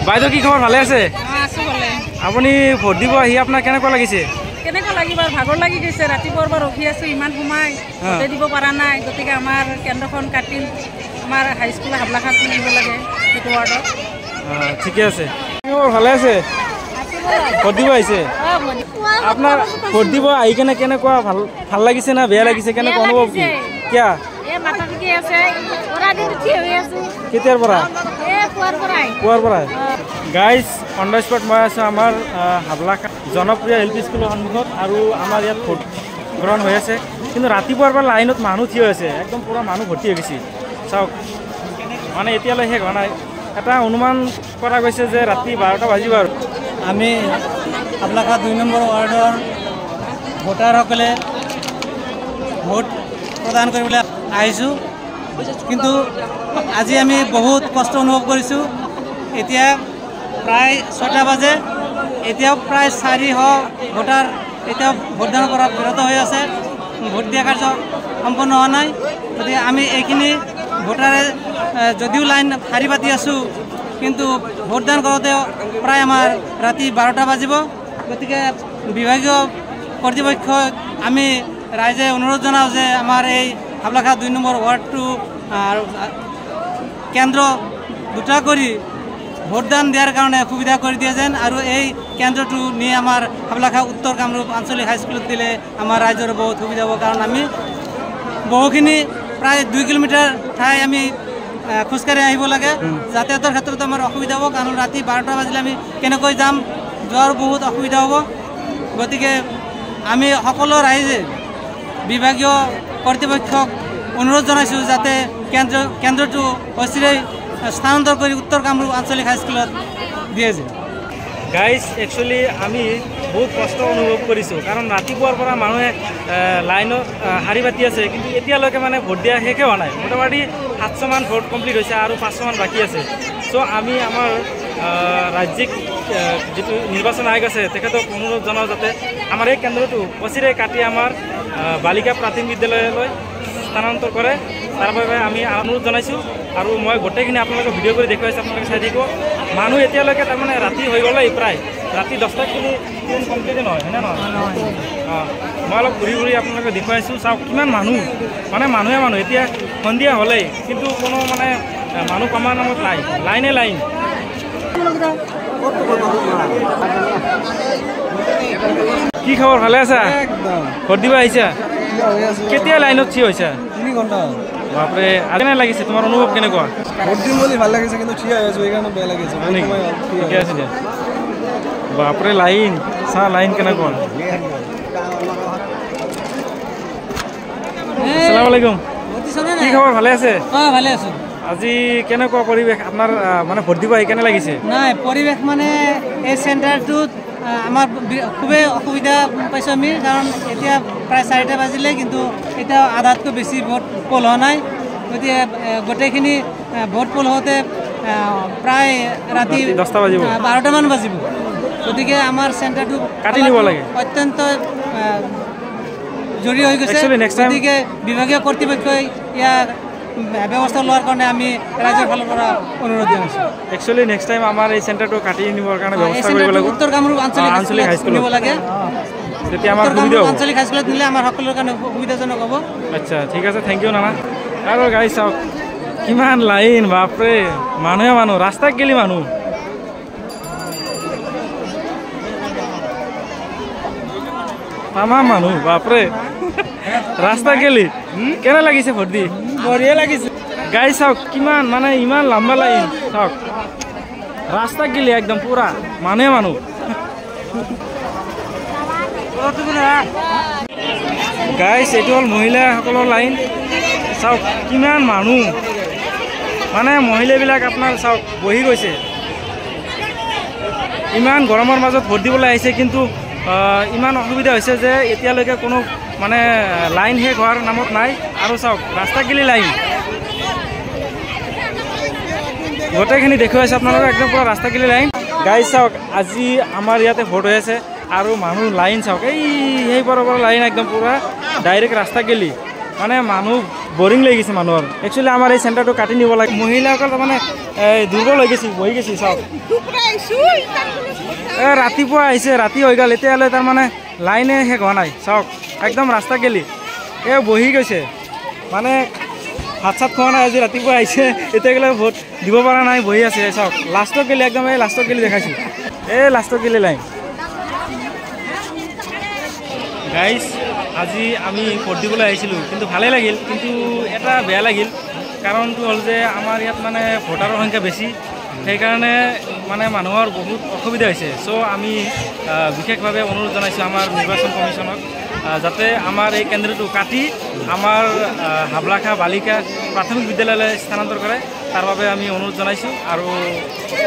বাইদেউ কি খবৰ ভালে আছে? আপুনি ভোট দিব আহি আপোনাৰ কেনেকুৱা লাগিছে? কেনেকুৱা লাগিব ভাগৰ লাগি গৈছে ৰাতিপুৱাৰ পৰা ৰখি আছো ইমান সময় ভোট দিব পৰা নাই গতিকে আমাৰ কেন্দ্ৰখন কাটি আমাৰ হাইস্কুল হাবলাখাত নিব লাগে সেইটো ৱাৰ্ডত। ঠিকে আছে। খবৰ ভালে আছে? ভোট দিব আহিছে? আপোনাৰ ভোট দিব আহি কেনে কেনেকুৱা ভাল লাগিছে না বেয়া লাগিছে কেনেকুৱা অনুভৱ কি? কিয়া কেতিয়াৰ পৰা? পুৱাৰ পৰা। গাইজ অন দ্য স্পট মই আছোঁ আমাৰ হাবলাখাত জনপ্ৰিয় এল পি স্কুলৰ সন্মুখত আৰু আমাৰ ইয়াত ভোট গ্ৰহণ হৈ আছে কিন্তু ৰাতিপুৱাৰ পৰা লাইনত মানুহ থিয় হৈছে একদম পূৰা মানুহ ভৰ্তি হৈ গৈছে। চাওক মানে এতিয়ালৈ শেষ হোৱা নাই। এটা অনুমান কৰা গৈছে যে ৰাতি 12টা বাজিব আৰু আমি হাবলাখাত 2 নম্বৰ ৱাৰ্ডৰ ভোটাৰসকলে ভোট প্ৰদান কৰিবলৈ আহিছোঁ কিন্তু আজি আমি বহুত কষ্ট অনুভৱ কৰিছোঁ। এতিয়া প্ৰায় 6টা বাজে এতিয়াও প্ৰায় 400 ভোটাৰ এতিয়াও ভোটদানৰ পৰা বিৰত হৈ আছে। ভোট দিয়া কাৰ্য সম্পন্ন হোৱা নাই। গতিকে আমি এইখিনি ভোটাৰে যদিও লাইন শাৰী পাতি আছোঁ কিন্তু ভোটদান কৰোঁতে প্ৰায় আমাৰ ৰাতি 12টা বাজিব। গতিকে বিভাগীয় কৰ্তৃপক্ষক আমি ৰাইজে অনুৰোধ জনাওঁ যে আমাৰ এই হাবলাখাত 2 নম্বৰ ৱাৰ্ডটো কেন্দ্ৰ দুটা কৰি ভোটদান দিয়াৰ কাৰণে সুবিধা কৰি দিয়ে যেন আৰু এই কেন্দ্ৰটো নি আমাৰ হাবলাখাত উত্তৰ কামৰূপ আঞ্চলিক হাইস্কুলত দিলে আমাৰ ৰাইজৰ বহুত সুবিধা হ'ব। কাৰণ আমি বহুখিনি প্ৰায় 2 কিলোমিটাৰ ঠাই আমি খোজকাঢ়ি আহিব লাগে। যাতায়াতৰ ক্ষেত্ৰতো আমাৰ অসুবিধা হ'ব কাৰণ ৰাতি 12টা বাজিলে আমি কেনেকৈ যাম যোৱাৰ বহুত অসুবিধা হ'ব। গতিকে আমি সকলো ৰাইজে বিভাগীয় কৰ্তৃপক্ষক অনুৰোধ জনাইছোঁ যাতে কেন্দ্ৰটো অচিৰেই স্থানান্তৰ কৰি উত্তৰ কামৰূপ আঞ্চলিক হাইস্কুলত দিয়ে যে। গাইজ একচুৱেলি আমি বহুত কষ্ট অনুভৱ কৰিছোঁ কাৰণ ৰাতিপুৱাৰ পৰা মানুহে লাইনত শাৰী পাতি আছে কিন্তু এতিয়ালৈকে মানে ভোট দিয়া শেষে হোৱা নাই। মোটামুটি 700 মান ভোট কমপ্লিট হৈছে আৰু 500 মান বাকী আছে। চ' আমি আমাৰ ৰাজ্যিক যিটো নিৰ্বাচন আয়োগ আছে তেখেতক অনুৰোধ জনাওঁ যাতে আমাৰ এই কেন্দ্ৰটো অচিৰেই কাটি আমাৰ বালিকা প্ৰাথমিক বিদ্যালয়লৈ স্থানান্তৰ কৰে তাৰ বাবে আমি অনুৰোধ জনাইছোঁ। আৰু মই গোটেইখিনি আপোনালোকক ভিডিঅ' কৰি দেখুৱাইছোঁ আপোনালোকে চাই থাকিব। মানুহ এতিয়ালৈকে তাৰমানে ৰাতি হৈ গ'লেই প্ৰায় ৰাতি 10টাখিনি কমপ্লিটে নহয় হয়নে নহয়? মই অলপ ঘূৰি ঘূৰি আপোনালোকে দেখুৱাইছোঁ। চাওক কিমান মানুহ মানে মানুহে এতিয়া সন্ধিয়া হ'লেই কিন্তু কোনো মানে মানুহ কমাৰ নামত নাই লাইনে লাইন। কি খবৰ ভালে আছা? ভোট দিব আহিছা? কেতিয়া লাইনত থিয় হৈছা? 3 ঘণ্টা। বাপৰে কেনে লাগিছে তোমাৰ অনুভৱ কেনেকুৱা? ভোট দিম বুলি ভাল লাগিছে কিন্তু থিয় হৈ আছো এইকাৰণে বেয়া লাগিছে। ঠিকে আছে দিয়া। বাপৰে লাইন চা লাইন কেনেকুৱা। আসসালামু আলাইকুম। কি খবৰ ভালে আছে? ভালে আছো। আজি কেনেকুৱা পৰিৱেশ আপোনাৰ মানে ভোট দিব আহি কেনে লাগিছে? নাই পৰিৱেশ মানে এই চেণ্টাৰটোত আমাৰ খুবেই অসুবিধা পাইছোঁ আমি কাৰণ এতিয়া প্ৰায় 4টা বাজিলে কিন্তু এতিয়া আধাতকৈ বেছি ভোট পোল হোৱা নাই। গতিকে গোটেইখিনি ভোট পোল হওঁতে প্ৰায় ৰাতি 10টা বাজিব 12টামান বাজিব। গতিকে আমাৰ চেণ্টাৰটো কাটি নিব লাগে অত্যন্ত জৰুৰী হৈ গৈছে। গতিকে বিভাগীয় কৰ্তৃপক্ষই ইয়াৰ ব্যৱস্থা লোৱাৰ কাৰণে আমি ৰাইজৰ ফালৰ পৰা অনুৰোধ জনাইছোঁ। একচুৱেলি নেক্সট টাইম আমাৰ এই চেণ্টাৰটো কাটি নিবৰ কাৰণে ব্যৱস্থা কৰিব লাগিব। উত্তৰ কামৰূপ আঞ্চলিক হাইস্কুল নিব লাগে তেতিয়া আমাৰ সুবিধা হ'ব। আঞ্চলিক হাইস্কুলত নিলে আমাৰ সকলোৰে কাৰণে সুবিধাজনক হ'ব। আচ্ছা ঠিক আছে থেংক ইউ নানা। আৰু গাড়ী চাওক কিমান লাইন বাপৰে মানুহে মানুহ ৰাস্তাত গেলি মানুহ। তামাম মানুহ বাপৰে ৰাস্তা গেলি কেনে লাগিছে ভোট দি? বঢ়িয়া লাগিছে। গাড়ী চাওক কিমান মানে ইমান লম্বা লাইন চাওক ৰাস্তা গেলি একদম পুৰা মানুহে মানুহ। গাইজ এইটো হ'ল মহিলাসকলৰ লাইন চাওক কিমান মানুহ মানে মহিলাবিলাক আপোনাৰ চাওক বহি গৈছে ইমান গৰমৰ মাজত ভোট দিবলৈ আহিছে কিন্তু ইমান অসুবিধা হৈছে যে এতিয়ালৈকে কোনো মানে লাইন শেষ হোৱাৰ নামত নাই। আৰু চাওক ৰাস্তা গেলি লাইন গোটেইখিনি দেখুৱাইছে আপোনালোকে একদম পুৰা ৰাস্তা গেলি লাইন। গাইজ চাওক আজি আমাৰ ইয়াতে ভোট হৈ আছে আৰু মানুহ লাইন চাওক এই সেইপাৰৰ পৰা লাইন একদম পুৰা ডাইৰেক্ট ৰাস্তা গেলি মানে মানুহ বৰিং লাগি গৈছে মানুহৰ একচুৱেলি আমাৰ এই চেণ্টাৰটো কাটি নিব লাগে মহিলাসকল তাৰমানে দুৰ্বল হৈ গৈছে বহি গৈছে চাওক ৰাতিপুৱা আহিছে ৰাতি হৈ গ'ল এতিয়ালৈ তাৰমানে লাইনে শেষ হোৱা নাই চাওক একদম ৰাস্তা গেলি বহি গৈছে মানে ভাত চাত খোৱা নাই আজি ৰাতিপুৱা আহিছে এতিয়া গ'লে ভোট দিব পৰা নাই বহি আছে চাওক লাষ্টত গেলি একদম এই লাষ্টত গেলি দেখাইছোঁ লাষ্টত গেলি লাইন গাইজ আজি আমি ভোট দিবলৈ আহিছিলোঁ কিন্তু ভালেই লাগিল কিন্তু এটা বেয়া লাগিল কাৰণটো হ'ল যে আমাৰ ইয়াত মানে ভোটাৰৰ সংখ্যা বেছি সেইকাৰণে মানে মানুহৰ বহুত অসুবিধা হৈছে চ' আমি বিশেষভাৱে অনুৰোধ জনাইছোঁ আমাৰ নিৰ্বাচন কমিশ্যনক যাতে আমাৰ এই কেন্দ্ৰটো কাটি আমাৰ হাবলাখা বালিকা প্ৰাথমিক বিদ্যালয়লৈ স্থানান্তৰ কৰে তাৰ বাবে আমি অনুৰোধ জনাইছোঁ আৰু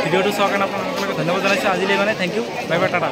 ভিডিঅ'টো চোৱাৰ কাৰণে আপোনালোকে ধন্যবাদ জনাইছোঁ আজিলৈ মানে thank you bye bye Tata